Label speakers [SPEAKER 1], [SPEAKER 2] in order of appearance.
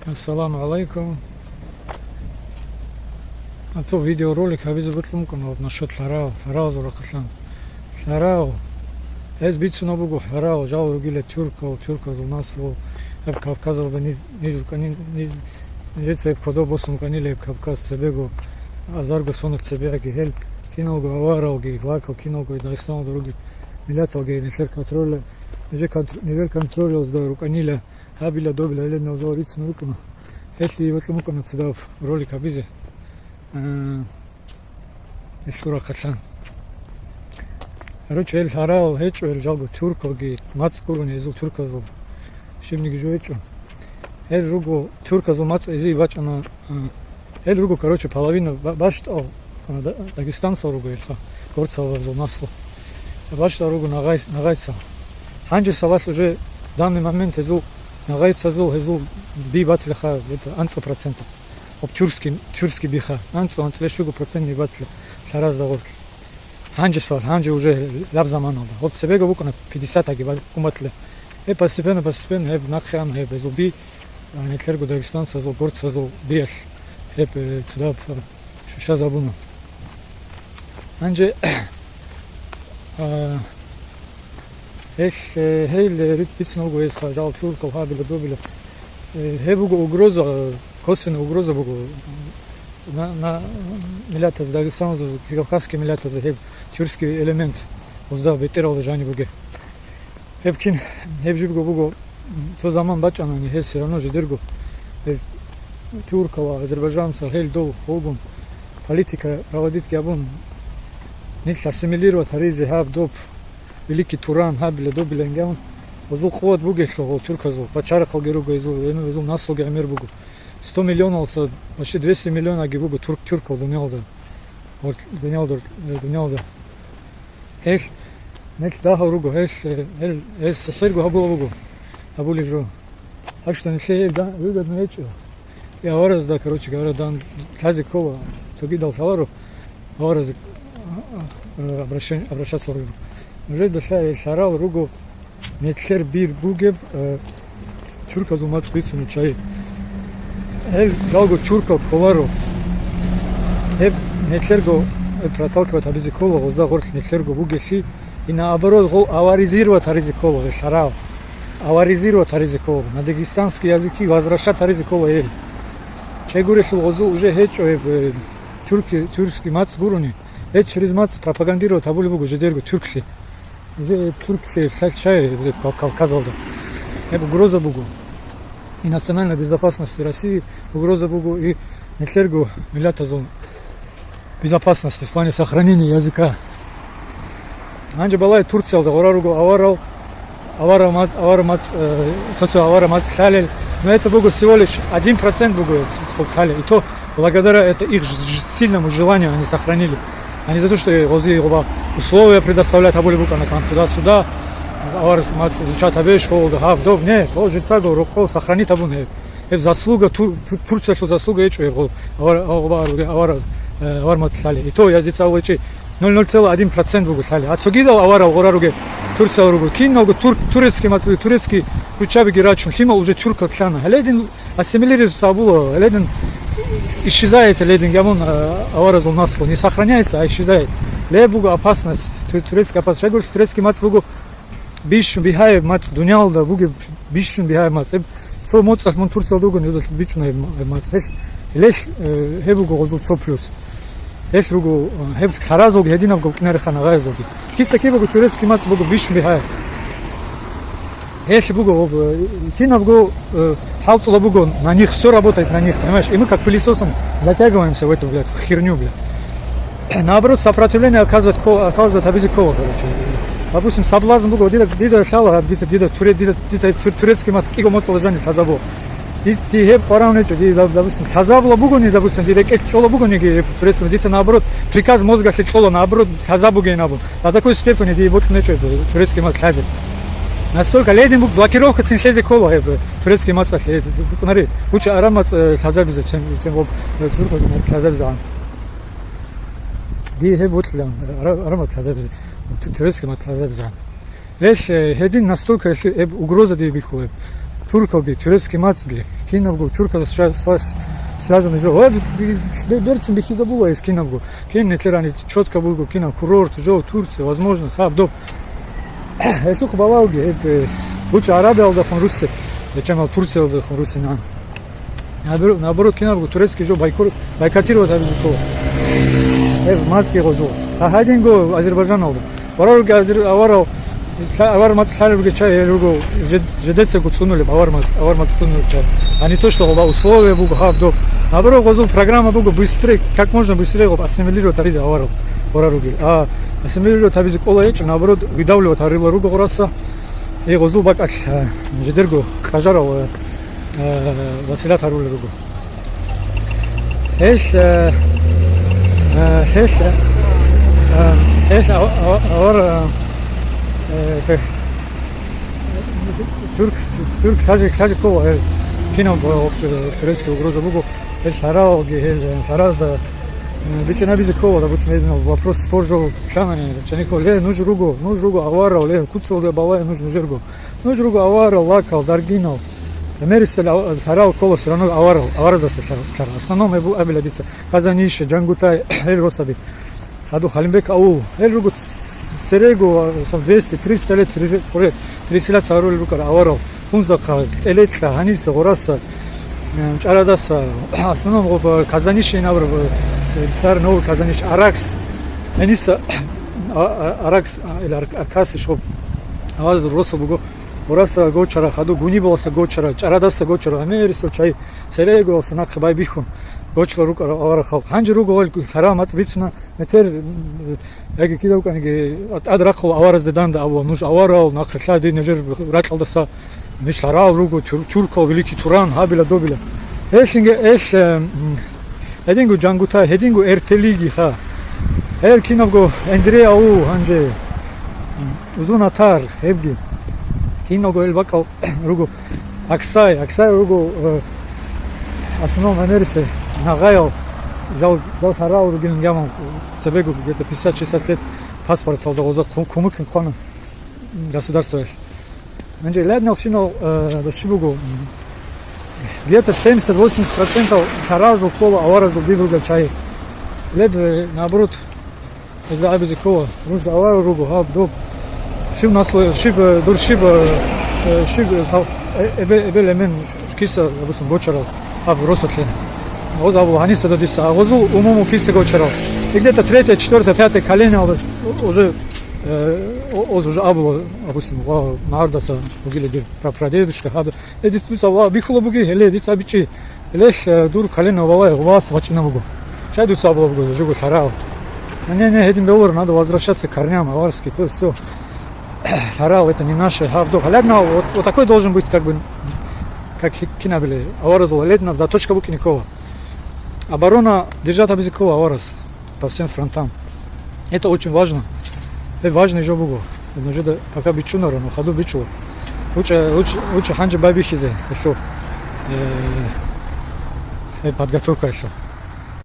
[SPEAKER 1] Ассаламу алейкум. Это видеоролик обязательно насчет Ларау зуракатлан. Ларау. Ez bitsuno bugu Lарау жал ругиле тюрка зунасло. Еб Кавказал да ни рецеп подобосум каниле Кавказ цебего азарго сонок цебеги хел кинолго аварал ги лакал кинолго и дайстан други милятал ги нефер контроле нивер контролил да руканиле Абиля добила елена узорица на рукана. Если вот лумка на цедав ролик абизе. Ишура хатлан. Короче, эль харал хечу эль жалго тюркалги мацкурни изу тюрказу. Шимники жуечу. Эль руго тюрказу мац изи бачана. Эль руго, короче, половина баштал Дагестанца руго эльха. Горцава зу насло. Баштал руго нагайца. Ханджи салаш уже в данный момент изу нагайца зу би батлиха это анцо процента. Об тюркский биха. Анцо лешуго процент не батли. Шараз дагор. Ханджи уже лаб заманал. Об себега вукана 50 аги куматле. Постепенно нахран зуби нетлерго Дагестанца зу горца зу биеш. Туда шуша забуну. Ханджи Хейл ритпиц много есть хажал тюрков хабили добили. Хебуго угроза, косвенная угроза бугу на милята с Дагестана, кавказский милята за тюркский элемент. Уздав ветерал лежани буге. Хебкин хебжибго бугу то заман бачана не хес все равно жидерго. Тюркова, азербайджанца, хейл дол хогун. Политика проводит габун. Них ассимилировать харизи хаб доп. Великий Туран, хабили добили ингамон. Озул хват бугешло тюрказу. Пачарахал геруга изул наслуги амир бугу. 100 миллионов, почти 200 миллионов гибугу тюркал дунялда. Вот дунялда. Эх, нет даха ругу, эх, хиргу хабула бугу. Хабули жо. Так что не все да, выгодно речь. Я говорю, да, короче говоря, дан Казикова, суги дал товару, говорю, обращаться в ругу. Уже дошла и шарал ругу нетлер бир бугеб тюрка зумат спицу чай. Эль жалго тюрка ковару. Нетлерго проталкивать абизикола, возда горт нетлерго бугеши и наоборот гол аваризировать аризикола шарал. Аваризировать аризикола. На дагестанский языке возвращать аризикола эль. Чай говоришь, озу уже хечо тюркский мац гуруни. Эч через мац пропагандировать абули бугу жедерго тюркши. Турция чай Кавказалда. Это угроза бугу и национальной безопасности России, угроза бугу и нетлергу милята зон безопасности в плане сохранения языка. Анже балай Турция алда гораругу авара мац халель, но это бугу всего лишь 1% бугу халель, и то благодаря это их сильному желанию они сохранили. А не за то, что условия предоставляют абули бука на туда-сюда, изучать абешку, хавдов, не, жицаго, рукол, сохранить абу, не. Это заслуга, Турция, что заслуга, я чую, авармат стали. И то я дица увечи 0,1% бугу стали. А цогидал авара, гораруге, Турция ругу, кинногу, турецкий матвей, турецкий ключави гирачун, хима уже тюрка тлана. Ледин ассимилируется абула, ледин исчезает ледин гамон аваразул насло, не сохраняется, а исчезает. Лебугу опасность, турецкая опасность. Я говорю, турецкий мац бугу бишун бихай мац дунялда бугу бишун бихай мац. Сол моцах мон Турция дугу не дут бичун мац. Леш хебугу гозул со плюс. Леш ругу хеб харазог единав го кинаре ханагайзоги. Киса кебугу турецкий мац бугу бишун бихай. Если бугу кинавгу халтула бугу, на них все работает, на них, понимаешь? И мы как пылесосом затягиваемся в эту, блядь, херню, блядь. Наоборот, сопротивление оказывает абизикова, короче. Допустим, соблазн бугу, дида шала, дида турецкий мас, киго моцал жани хазабо. Ти хеп параунечо, допустим, хазабла бугу не, допустим, дида кек чола бугу не, турецкий, дица наоборот, приказ мозга се чола, наоборот, хазабу гейнабу. До такой степени, ди вот нечо, турецкий мас хазит. Настолько ледин бук блокировка цинхези кола турецкий мацах смотри лучше арамат хазабиза чем турко хазабиза ди вот арамат хазабиза турецкий мацах хазабиза лишь один настолько угроза ди бихуе турко ди турецкий мацги кинавгу тюрка связаны жо берцин бихи забула из кинавгу кен нетлерани четко булгу кинав курорт жо Турция возможно саб доп это хубавалги это лучше Арабия алдахон Руси чем Турция алдахон Руси наоборот кинавгу турецкий жо байкатирова табизико мацки гозу хадинго Азербайджан алды варалги аварал авар мац халюги чай руго жедеце гуцунули авар мац тунули чай а не то что условия бугу хабдо наоборот гозу программа бугу быстрее как можно быстрее ассимилировать табизи аварал вараруги а ассимилировать табизи кола эч наоборот выдавливать арила руго гораса и гозу бак жедерго кажарал василят арули руго авар Türk sadece kova kino турецкий угроза бугу сарал саразда биче на бизе кова да бусме вопрос спор жо чанане чанико ле нуж руго авара ле куцол да балая нуж руго авара лакал даргинал мерисел сарал кова все равно авара за сара основном абиладица казанише джангутай эл росаби хаду халимбек ау эл руго Серего 200-300 лет 30 лет сарули рука аварал фунзака элетла ханиса гораса чарадаса основном казаниши навр сар нов казаниш аракс ханиса аракс или аркас шо аваз росо буго гораса гочара хаду гуни болса гочара чарадаса гочара америсо чай серего сана хабай бихун гочла рука авара хал ханжи руго харамат бицна метер яг кидав каниге адрахо авара зеданда аво нуж авара нахрла де нежер ракалдаса мишларал руго тюрко великий туран хабила добила эшинге хедингу джангута хедингу эрпелиги ха кинавго Андрея ау ханже узунатар хебги кинавго элбакал руго аксай руго основном америсе нагаял жал сарал ругин гамон себегу где-то 50-60 лет паспорт алдагоза кумык кона государство анже леднал шино дошибугу где-то 70-80% саразу кола аваразу дибуга чай лед наоборот из-за абизикова руж авару ругу хаб доб шиб насло шиб дуршиб шиб эбелемен киса допустим гочарал хаб росотлен озаву ханиса додиса озу умуму киса гочарал и где-то 3-е, 4-е, 5-е колено уже уже абу допустим нардаса бугили прадедушка хаб эдиспуса ва бихло буги эле дицабичи леш дур колено ва вас вачина бугу чайду сабло бугу жугу харал не этим договор надо возвращаться к корням аварский то все харал это не наше хабдо халядна вот такой должен быть как бы как кинабили аваразу ледна заточка букиникова оборона держать абизикова авараз по всем фронтам это очень важно это важный жобугу нужно пока бичунару но ходу бичу лучше ханжи бабихизе еще подготовка еще